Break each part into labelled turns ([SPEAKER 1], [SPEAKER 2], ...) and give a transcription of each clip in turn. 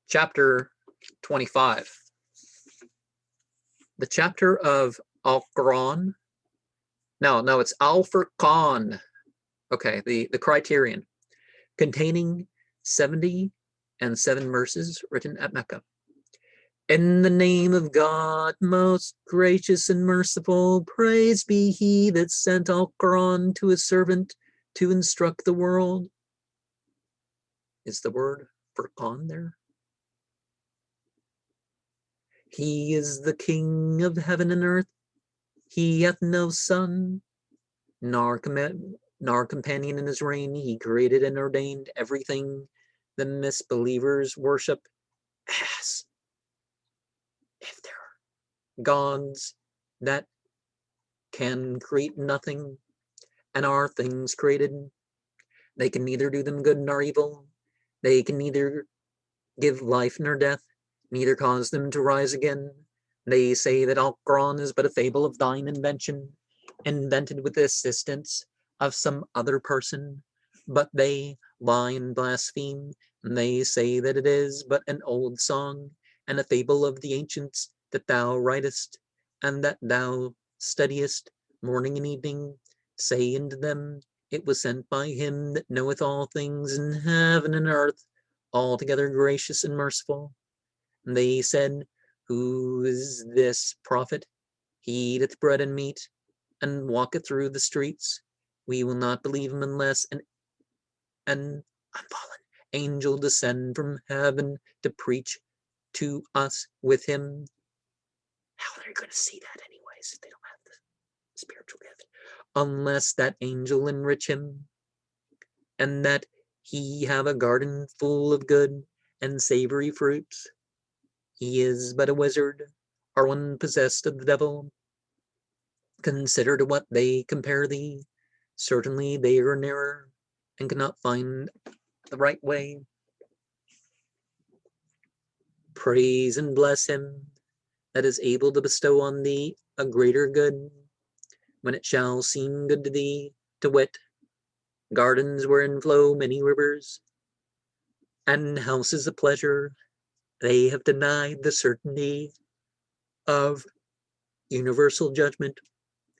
[SPEAKER 1] chapter 25. The chapter of Al-Quran. No, it's Al-Furqan. Okay, the criterion, containing 70 and 7 verses written at Mecca. In the name of God, most gracious and merciful, praise be he that sent Al-Quran to his servant to instruct the world. Is the word Furqan there? He is the King of heaven and earth. He hath no son, nor companion in his reign. He created and ordained everything the misbelievers worship as if there are gods that can create nothing and are things created. They can neither do them good nor evil. They can neither give life nor death, neither cause them to rise again. They say that Al-Quran is but a fable of thine invention, invented with the assistance of some other person, but they lie and blaspheme, and they say that it is but an old song and a fable of the ancients that thou writest, and that thou studiest morning and evening. Say unto them, it was sent by him that knoweth all things in heaven and earth, altogether gracious and merciful. And they said, who is this prophet? He eateth bread and meat, and walketh through the streets. We will not believe him unless an unfallen angel descend from heaven to preach to us with him. How are they going to see that anyways if they don't have the spiritual gift? Unless that angel enrich him, and that he have a garden full of good and savory fruits. He is but a wizard, or one possessed of the devil. Consider to what they compare thee. Certainly they are nearer, and cannot find the right way. Praise and bless him that is able to bestow on thee a greater good, when it shall seem good to thee, to wit, gardens wherein flow many rivers, and houses of pleasure. They have denied the certainty of universal judgment,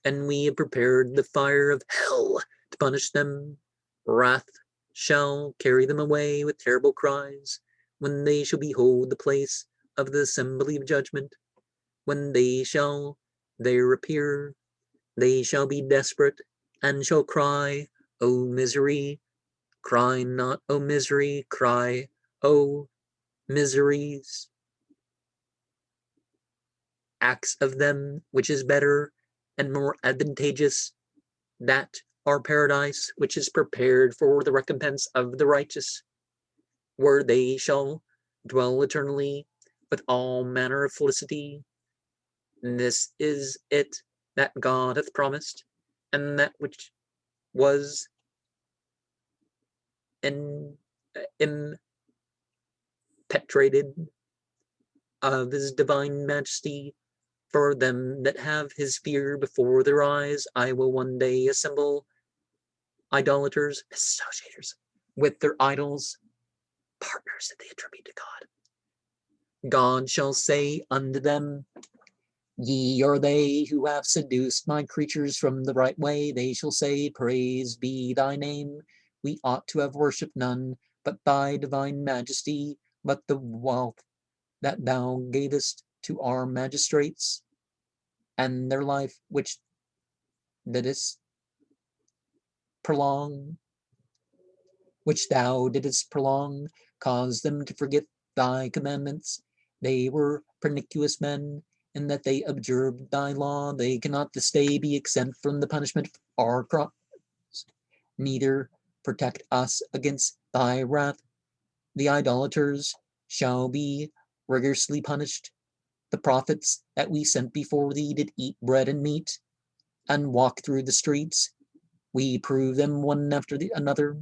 [SPEAKER 1] and we have prepared the fire of hell to punish them. Wrath shall carry them away with terrible cries, when they shall behold the place of the assembly of judgment. When they shall there appear, they shall be desperate, and shall cry, O misery! Cry not, O misery! Cry, O miseries! Acts of them which is better and more advantageous, that our paradise which is prepared for the recompense of the righteous, where they shall dwell eternally with all manner of felicity. And this is it that God hath promised, and that which was impetrated of his divine majesty for them that have his fear before their eyes. I will one day assemble idolaters, associators with their idols, partners that they attribute to God. God shall say unto them, ye are they who have seduced my creatures from the right way. They shall say, praise be thy name. We ought to have worshipped none but thy divine majesty, but the wealth that thou gavest to our magistrates, and their life which didst prolong, which thou didst prolong, caused them to forget thy commandments. They were pernicious men, in that they observed thy law. They cannot this day be exempt from the punishment of our crimes, neither protect us against thy wrath. The idolaters shall be rigorously punished. The prophets that we sent before thee did eat bread and meat, and walk through the streets. We prove them one after the another.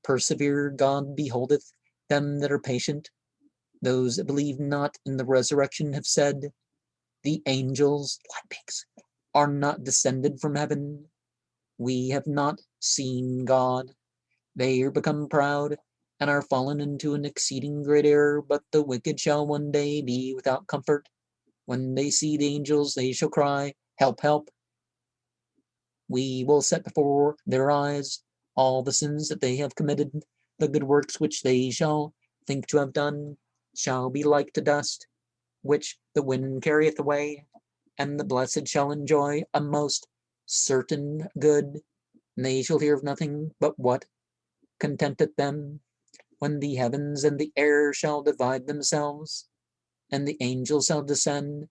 [SPEAKER 1] Persevere, God beholdeth them that are patient. Those that believe not in the resurrection have said, the angels, like pigs, are not descended from heaven. We have not seen God. They are become proud, and are fallen into an exceeding great error, but the wicked shall one day be without comfort. When they see the angels, they shall cry, Help, help. We will set before their eyes all the sins that they have committed. The good works which they shall think to have done shall be like to dust, which the wind carrieth away, and the blessed shall enjoy a most certain good. And they shall hear of nothing but what contenteth them. When the heavens and the air shall divide themselves, and the angels shall descend,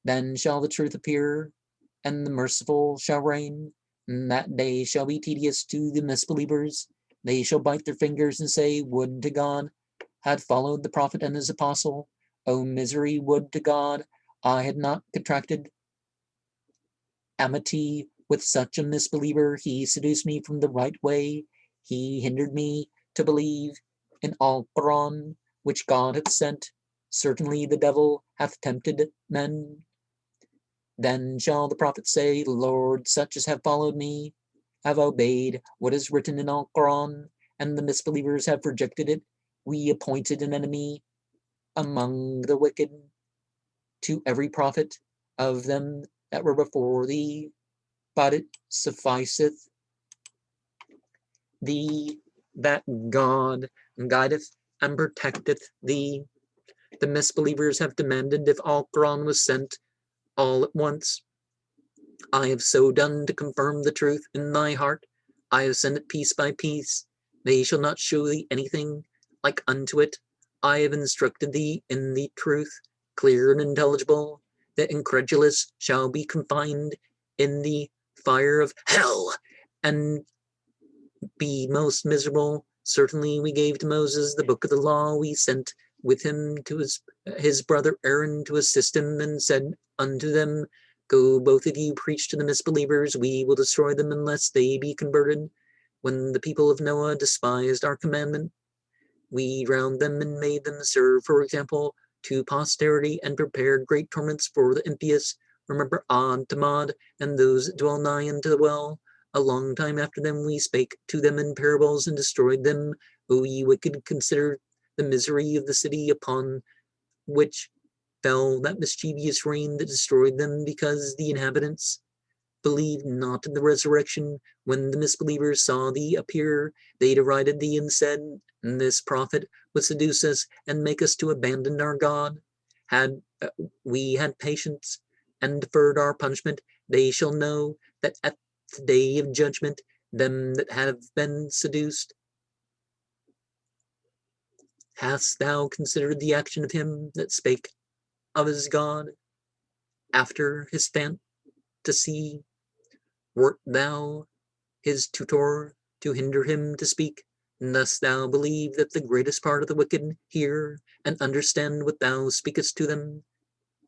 [SPEAKER 1] then shall the truth appear, and the merciful shall reign. And that day shall be tedious to the misbelievers. They shall bite their fingers and say, Would to God had followed the prophet and his apostle. O misery, would to God I had not contracted amity with such a misbeliever. He seduced me from the right way. He hindered me to believe in Al-Quran, which God hath sent. Certainly the devil hath tempted men. Then shall the prophet say, Lord, such as have followed me have obeyed what is written in Al-Quran, and the misbelievers have rejected it. We appointed an enemy among the wicked to every prophet of them that were before thee, but it sufficeth thee that God guideth and protecteth thee. The misbelievers have demanded if Al-Quran was sent all at once. I have so done to confirm the truth in thy heart. I have sent it piece by piece. They shall not show thee anything like unto it. I have instructed thee in the truth, clear and intelligible. The incredulous shall be confined in the fire of hell and be most miserable. Certainly we gave to Moses the book of the law. We sent with him to his brother Aaron to assist him, and said unto them, Go, both of you, preach to the misbelievers. We will destroy them unless they be converted. When the people of Noah despised our commandment, we drowned them and made them serve, for example, to posterity, and prepared great torments for the impious. Remember Ad, Tamad, and those that dwell nigh unto the well. A long time after them we spake to them in parables and destroyed them. O ye wicked, consider the misery of the city upon which fell that mischievous rain that destroyed them, because the inhabitants believed not in the resurrection. When the misbelievers saw thee appear, they derided thee and said, This prophet would seduce us and make us to abandon our God. Had we had patience and deferred our punishment, they shall know that at the day of judgment, them that have been seduced. Hast thou considered the action of him that spake of his God after his fantasy? Wert thou his tutor to hinder him to speak? And dost thou believe that the greatest part of the wicked hear and understand what thou speakest to them?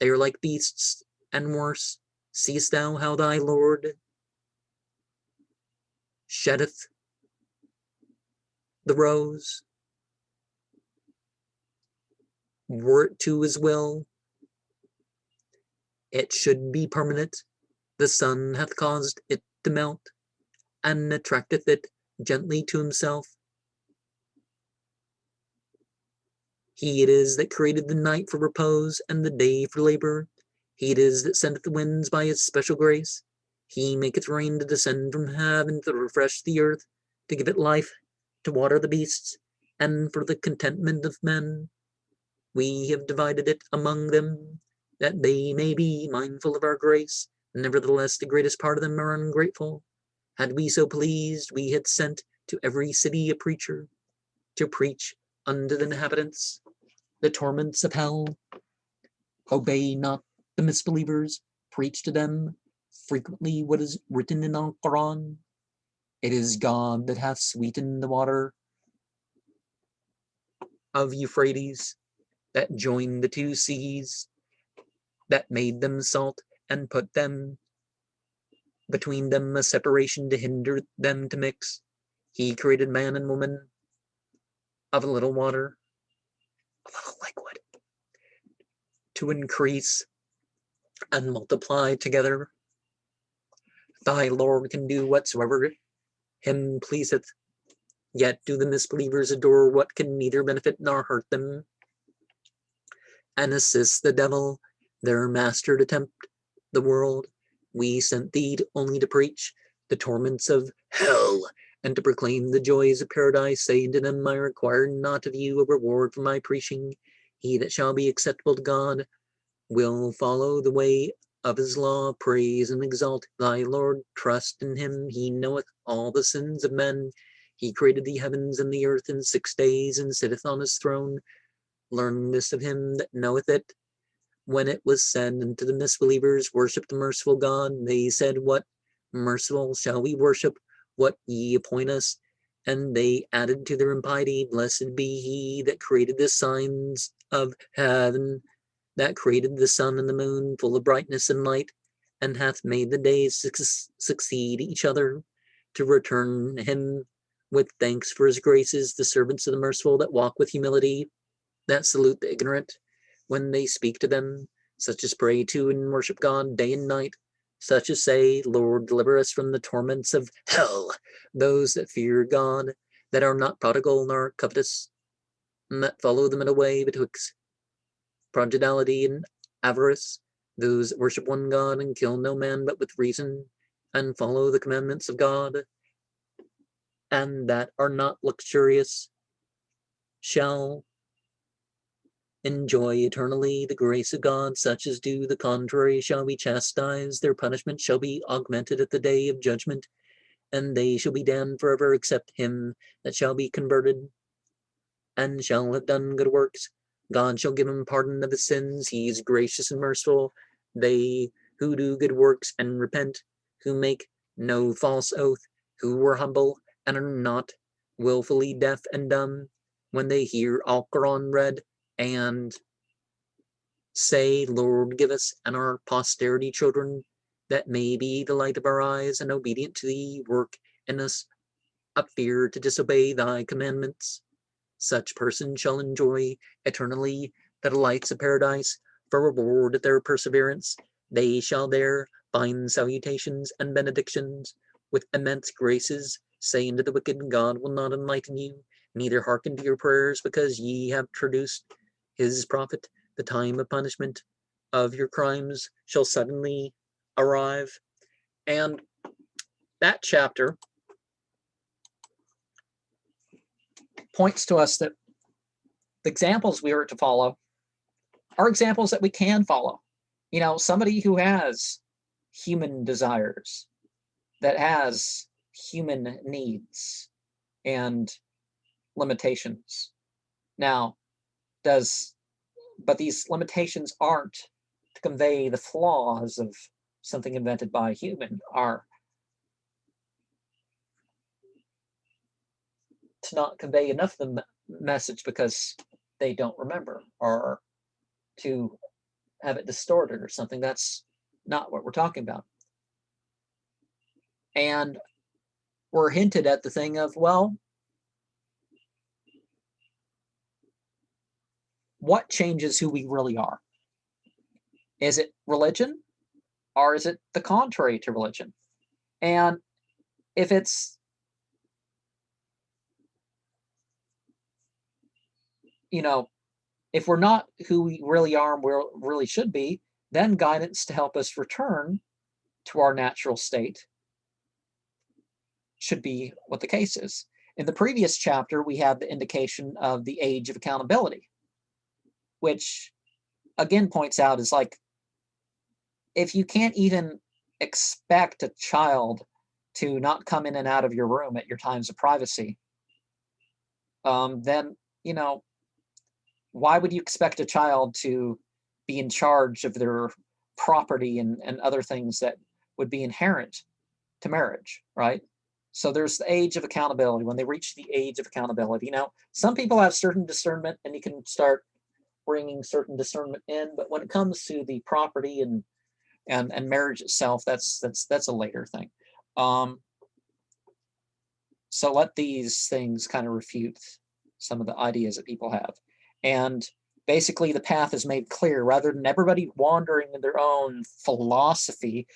[SPEAKER 1] They are like beasts, and worse. Seest thou how thy Lord sheddeth the rose? Were it to his will, it should be permanent. The sun hath caused it to melt, and attracteth it gently to himself. He it is that created the night for repose, and the day for labor. He it is that sendeth the winds by his special grace. He maketh rain to descend from heaven to refresh the earth, to give it life, to water the beasts, and for the contentment of men. We have divided it among them, that they may be mindful of our grace. Nevertheless, the greatest part of them are ungrateful. Had we so pleased, we had sent to every city a preacher, to preach unto the inhabitants the torments of hell. Obey not the misbelievers, preach to them frequently what is written in Al-Quran. It is God that hath sweetened the water of Euphrates, that joined the two seas, that made them salt, and put them between them a separation to hinder them to mix. He created man and woman of a little water, a little liquid, to increase and multiply together. Thy Lord can do whatsoever him pleaseth. Yet do the misbelievers adore what can neither benefit nor hurt them, and assist the devil, their master, to tempt the world. We sent thee only to preach the torments of hell, and to proclaim the joys of paradise, saying to them, I require not of you a reward for my preaching. He that shall be acceptable to God will follow the way of his law. Praise and exalt thy Lord. Trust in him. He knoweth all the sins of men. He created the heavens and the earth in 6 days, and sitteth on his throne. Learn this of him that knoweth it. When it was said unto the misbelievers, worship the merciful God, they said, what merciful shall we worship? What ye appoint us? And they added to their impiety, blessed be he that created the signs of heaven, that created the sun and the moon, full of brightness and light, and hath made the days succeed each other, to return him with thanks for his graces, the servants of the merciful that walk with humility, that salute the ignorant when they speak to them, such as pray to and worship God day and night, such as say, Lord, deliver us from the torments of hell, those that fear God, that are not prodigal nor covetous, and that follow them in a way betwixt prodigality and avarice, those that worship one God and kill no man but with reason, and follow the commandments of God, and that are not luxurious, shall enjoy eternally the grace of God. Such as do the contrary shall be chastised. Their punishment shall be augmented at the day of judgment, and they shall be damned forever, except him that shall be converted and shall have done good works. God shall give him pardon of his sins. He is gracious and merciful. They who do good works and repent, who make no false oath, who were humble and are not willfully deaf and dumb, when they hear Al-Quran read and say, Lord, give us and our posterity children, that may be the light of our eyes, and obedient to thee, work in us a fear to disobey thy commandments. Such persons shall enjoy eternally the delights of paradise. For reward of their perseverance, they shall there find salutations and benedictions with immense graces. Saying to the wicked, God will not enlighten you, neither hearken to your prayers, because ye have traduced his prophet. The time of punishment of your crimes shall suddenly arrive. And that chapter points to us that the examples we are to follow are examples that we can follow. You know, somebody who has human desires, that has human needs and limitations. Now, but these limitations aren't to convey the flaws of something invented by a human, are to not convey enough of the message because they don't remember, or to have it distorted or something. That's not what we're talking about. And we're hinted at the thing of, well, what changes who we really are? Is it religion, or is it the contrary to religion? And if it's, you know, if we're not who we really are and we really should be, then guidance to help us return to our natural state should be what the case is. In the previous chapter, we had the indication of the age of accountability, which again points out is like, if you can't even expect a child to not come in and out of your room at your times of privacy, then, you know, why would you expect a child to be in charge of their property and other things that would be inherent to marriage, right? So there's the age of accountability. When they reach the age of accountability, now some people have certain discernment and you can start bringing certain discernment in, but when it comes to the property and marriage itself, that's a later thing. So let these things kind of refute some of the ideas that people have. And basically the path is made clear rather than everybody wandering in their own philosophy,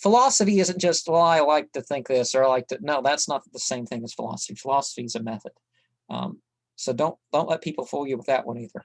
[SPEAKER 1] philosophy isn't just, well, I like to think this or I like to. No, that's not the same thing as philosophy. Philosophy is a method. So don't let people fool you with that one either.